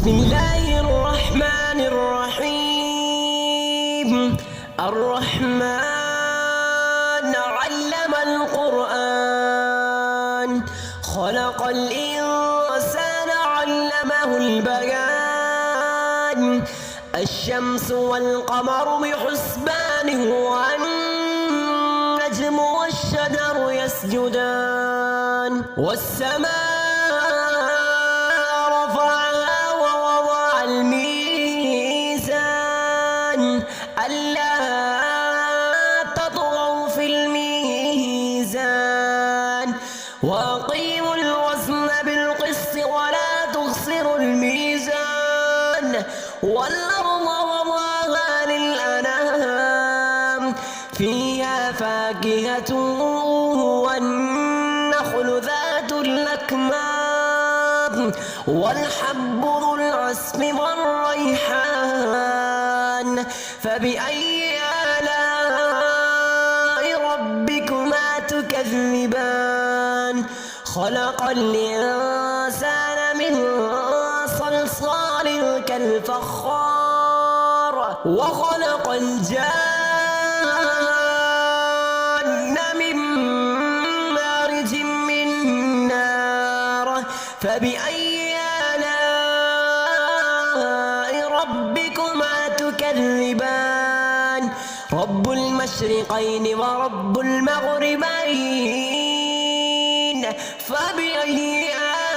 بسم الله الرحمن الرحيم. الرحمن علم القرآن، خلق الإنسان علمه البيان. الشمس والقمر بحسبان، والنجم والشجر يسجدان. والسماء رفعها ووضع الميزان، ألا تطغوا في الميزان، وأقيموا الوزن بالقسط ولا تخسروا الميزان. والأرض وضعها للأنام، فيها فاكهة والنخل ذات الأكمام، والحب ذو العصف والريحان. فبأي آلاء ربكما تكذبان؟ خلق الإنسان من صلصال كالفخار، وخلق الجان من مارج من نار. فبأي آلاء ربكما تكذبان؟ رب المشرقين ورب المغربين. فبأي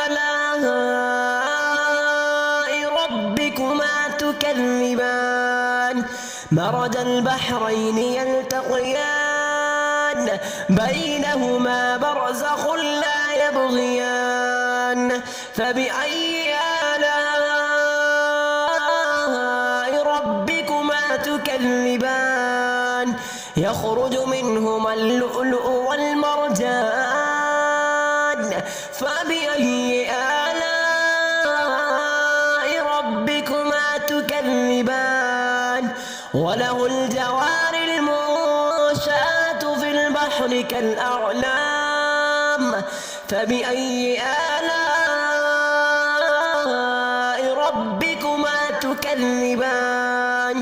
آلاء ربكما تكذبان؟ مرج البحرين يلتقيان، بينهما برزخ لا يبغيان. فبأي آلاء ربكما تكذبان؟ يخرج منهما اللؤلؤ والمرجان. فبأي آلاء ربكما تكذبان؟ وله الجوار المنشآت في البحر كالأعلام. فبأي آلاء ربكما تكذبان؟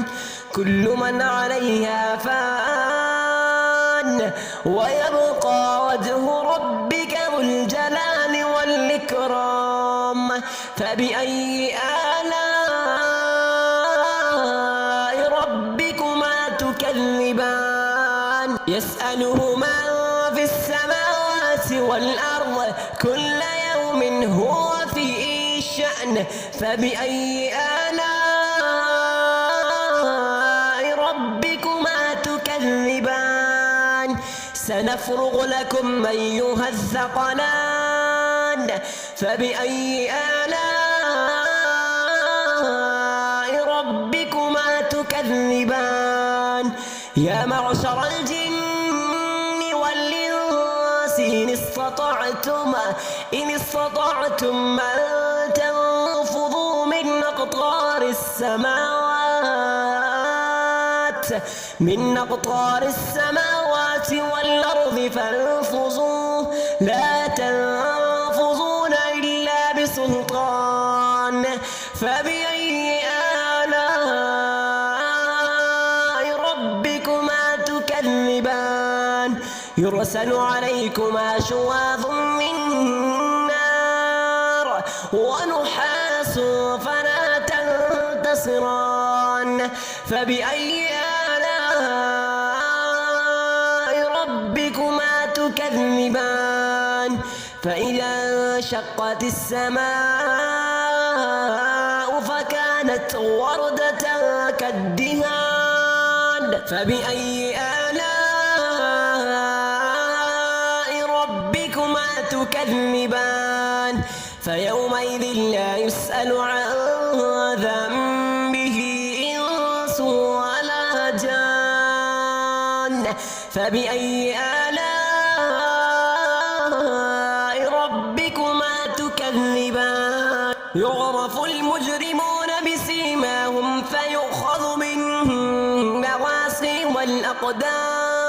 كل من عليها فان، ويبقى وجه ربك ذو الجلال والإكرام. فبأي آلاء ربكما تكذبان؟ يسأله من في السماوات والأرض، كل يوم هو في شأن. فبأي آلاء ربكما تكذبان؟ سنفرغ لكم أيها الثقلان. فبأي آلاء ربكما تكذبان؟ يا معشر الجن والإنس إن استطعتم أن تنفذوا من أقطار السماوات والأرض فانفذوا، لا تنفذون إلا بسلطان. فبأي آلاء ربكما تكذبان؟ يرسل عليكما شواظ من نار ونحاس فلا تنتصران. فبأي آلاء ربكما تكذبان؟ فإذا انشقت السماء فكانت وردة كالدهان. فبأي آلاء ربكما تكذبان؟ فيومئذ لا يسأل عن ذنبه إنس ولا جان. فبأي آلاء ربكما تكذبان؟ يعرف المجرمون بسيماهم فيؤخذ بالنواصي والأقدام.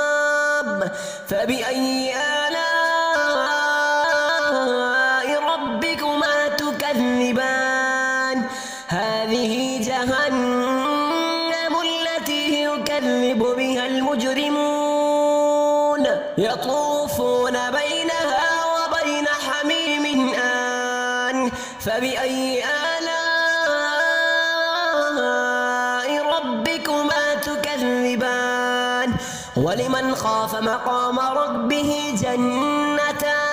فبأي آلاء ربكما تكذبان؟ هذه جهنم التي يكذب بها المجرمون يطوفون بينها وبين حميم آن فبأي آلاء ربكما تكذبان ولمن خاف مقام ربه جنتان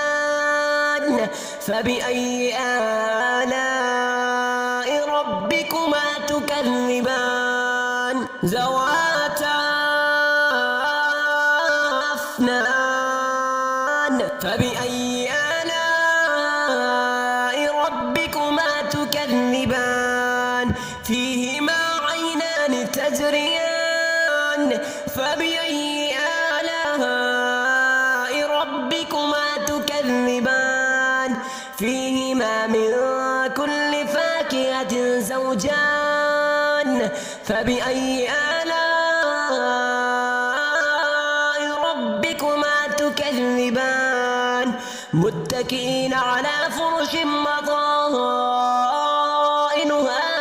فبأي آلاء ربكما تكذبان ذواتا أفنان فبأي آلاء ربكما تكذبان فيهما عينان تجريان فبأي آلاء ربكما تكذبان فيهما من كل فاكهة زوجان فبأي آلاء ربكما تكذبان متكئين على فرش مضائنها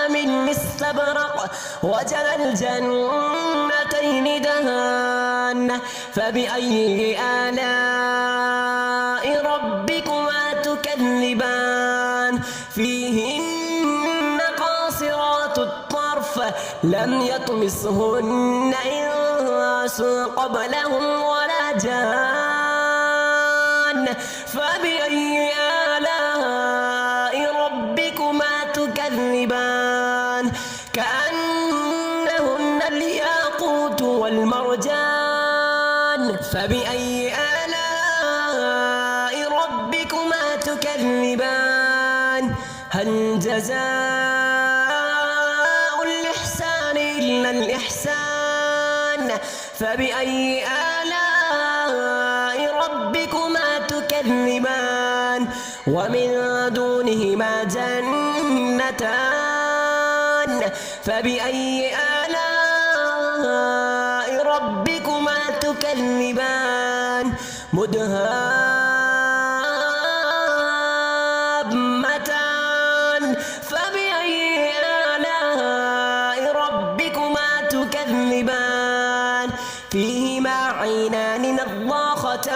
من استبرق وجنى الجنتين دهان فبأي آلاء ربكما تكذبان فيهن قاصرات الطرف لم يطمسهن إنس قبلهم ولا جان فبأي آلاء ربكما تكذبان كأنهن الياقوت والمرجان فبأي آلاء ربكما تكذبان هل جزاء الإحسان إلا الإحسان فبأي آلاء ربكما تكذبان ومن دونهما جنتان فبأي آلاء ربكما تكذبان مدهامتان فبأي آلاء ربكما تكذبان فيهما عينان نضاختان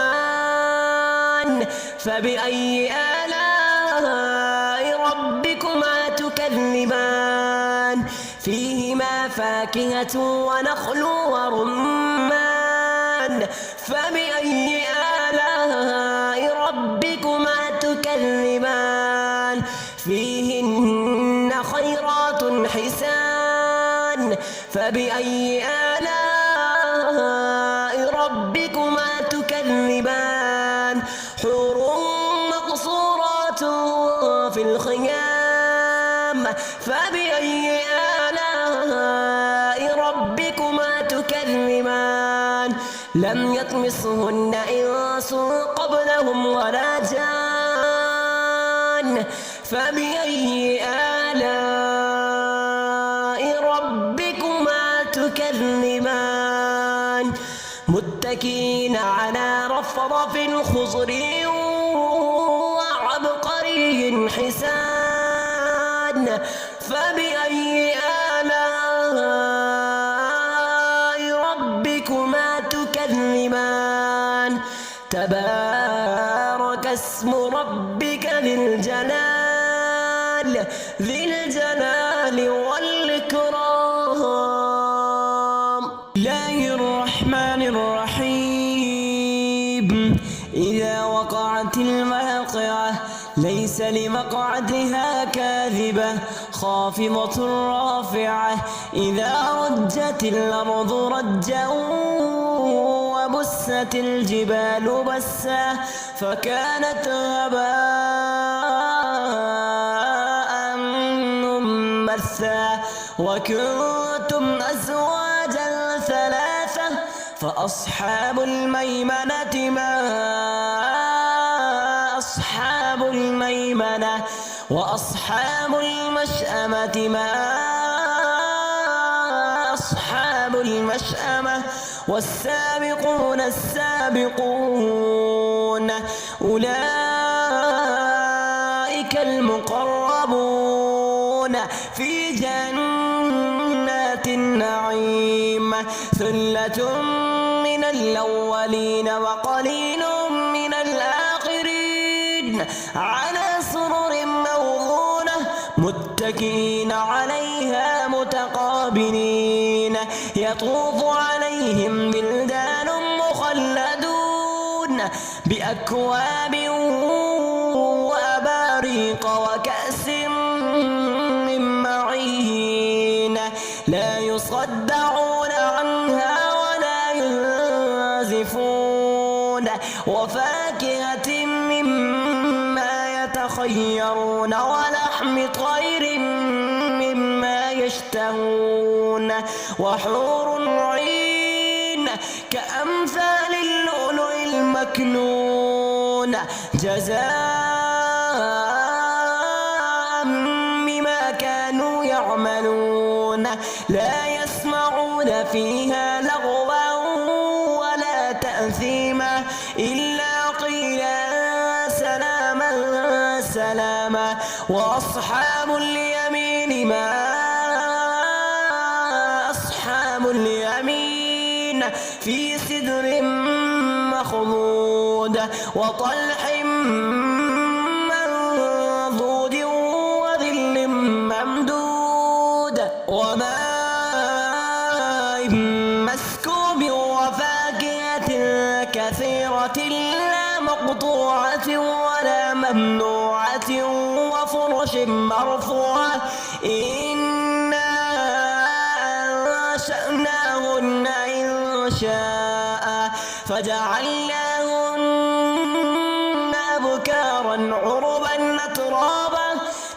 فبأي آلاء ربكما تكذبان فيهما فاكهة ونخل ورمان فبأي آلاء ربكما تكذبان فيهن خيرات حسان فبأي آلاء ربكما تكذبان حور مقصورات في الخيام فبأي آلاء ربكما تكذبان لم يطمسهن إنس قبلهم ولا جان فبأي آلاء ربكما تكذبان متكئين على رفرف خضر وعبقري حسان فبأي آلاء ربكما تكذبان تبارك اسم ربك ذي الجلال والإكرام الله الرحمن الرحيم إذا وقعت المواقع ليس لمقعدها كاذبة خافضة رافعة إذا رجت الأرض رجا وبست الجبال بسا فكانت هباء منبثا وكنتم أزواجا ثلاثة فأصحاب الميمنة ما أصحاب الميمنة وأصحاب المشأمة ما أصحاب المشأمة والسابقون السابقون أولئك المقربون في جنات النعيم ثلة من الأولين وقليل من الآخرين على سرر موضونة متكئين عليها متقابلين يطوف عليهم بلدان مخلدون بأكواب وأباريق وكأس من معين لا يصدعون عنها ولا ينزفون وفاكهة مما يتخيرون ولحم طير مما يشتهون وحور عين كأمثال اللؤلؤ المكنون جزاء بما كانوا يعملون لا يسمعون فيها لغوا ولا تأثيما إلا قيلا سلاما سلاما وأصحاب اليمين ما أصحاب اليمين في سدر مخضود وطلح منضود وظل ممدود وماء مسكوب وفاكهة كثيرة لا مقطوعة ولا ممنوعة وفرش مرفوعة إنا أنشأناهن إنشاء فجعلناهن أبكارا عربا أترابا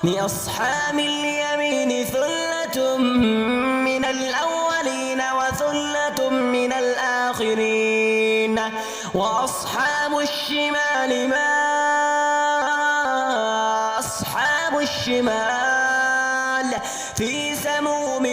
لأصحاب اليمين ثلة من الأولين وثلة من الآخرين وأصحاب الشمال ما أصحاب الشمال في سموم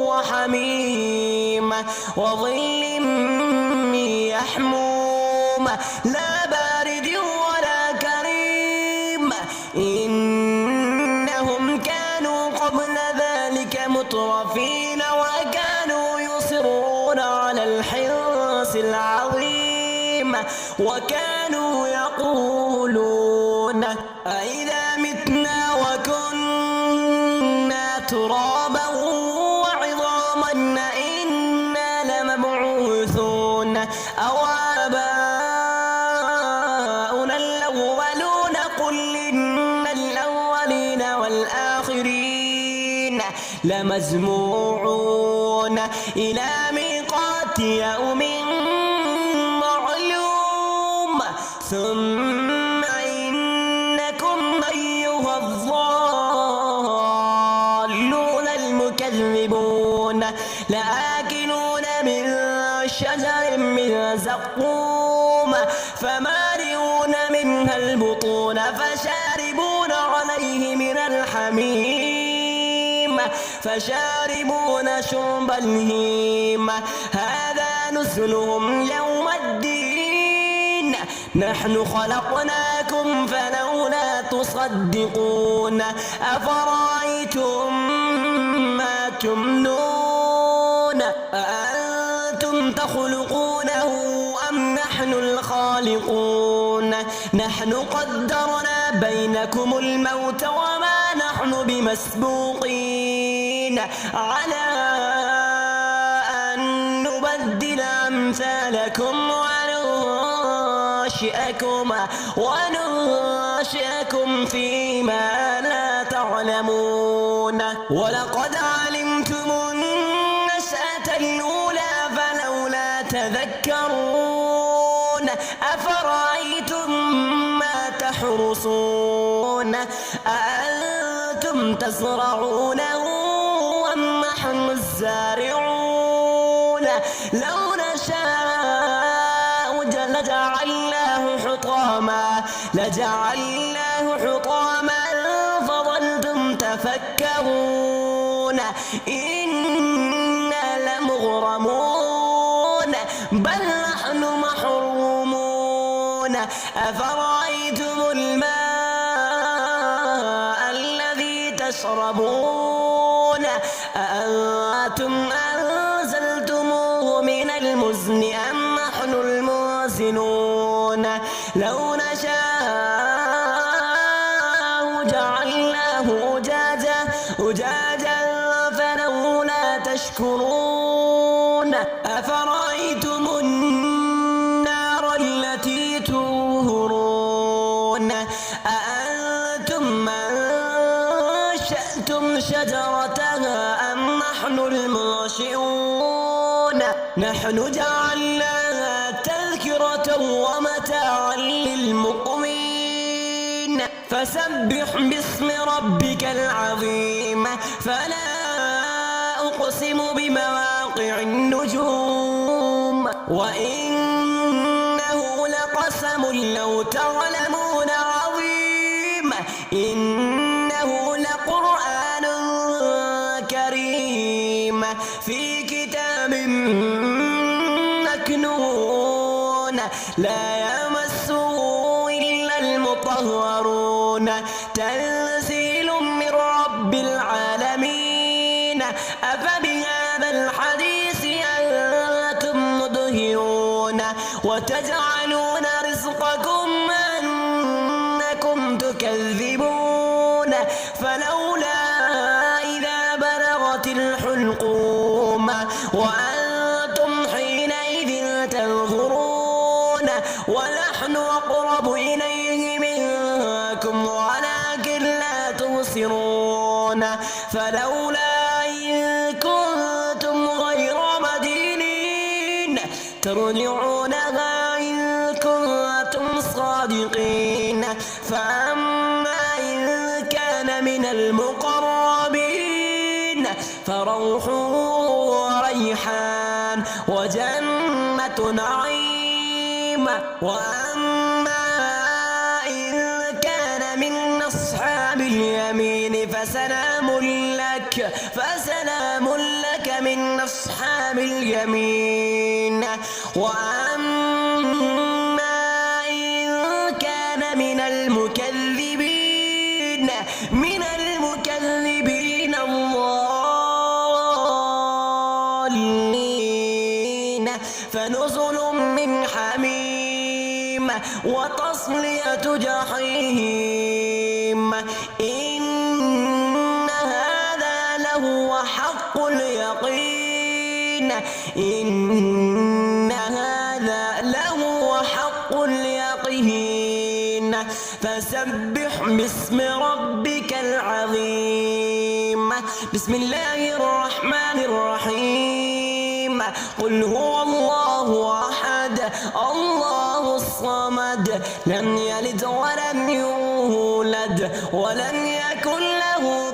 وحميم وظل من يحموم لا بارد ولا كريم إنهم كانوا قبل ذلك مترفين وكانوا يصرون على الحرص العظيم وكانوا يقولون أئذا متنا وكنا ترابا وعظاما إنا لمبعوثون أو آباؤنا الأولون قل إن الأولين والآخرين لمجموعون إلى ميقات يوم معلوم ثم إنكم أيها الضالون المكذبون لآكلون من شجر من زقوم فمالئون منها البطون فشاربون عليه من الحميم فشاربون شرب الهيم هذا نزلهم يوم الدين نحن خلقناكم فلولا تصدقون أفرأيتم ما تمنون أأنتم تخلقونه أم نحن الخالقون نحن قدرنا بينكم الموت وما نحن بمسبوقين على أن نبدل أمثالكم وننشئكم فيما لا تعلمون ولقد علمتم النشأة الأولى فلولا تذكرون أفرأيتم ما تحرصون أأنتم تزرعونه أم نحن الزارعون لو نشاء لجعلناه حطاما فظلتم تفكرون إنا لمغرمون بل نحن محرومون أفرأيتم الماء الذي يشربون أأنتم أنزلتموه من المزن أم نحن المنزلون لو نشاء جعلناه أجاجا فلولا تشكرون أفرأيتم النار التي تورون أأنتم أنشأتم شجرتها أم نحن المنشئون نحن جعلناها تذكرة ومتاعا للمقوين فسبح باسم ربك العظيم فلا أقسم بمواقع النجوم وإنه لقسم لو تعلمون عظيم إنه لقرآن كريم في كتاب مكنون لا يمسه إلا المطهرون تنزيل من رب العالمين أفبهذا الحديث أنتم مدهنون وتجعلون رزقكم أنكم تكذبون فلولا إذا بلغت الحلقوم وأنتم حينئذ تنظرون ونحن أقرب إليه منكم ولكن لا تبصرون فلولا إن كنتم غير مدينين ترجعونها إن كنتم صادقين فأما إن كان من المقربين فروح وريحان وجنة نعيم وأما إن كان من أصحاب اليمين فسلام لك من أصحاب اليمين وأما إن كان من المكذبين الضالين فنزل من حميم وتصلية جحيم إن هذا لهو حق اليقين إن هذا لهو حق اليقين فسبح باسم ربك العظيم بسم الله الرحمن الرحيم قل هو الله أحد الله الصمد لم يلد ولم يولد ولم يكن له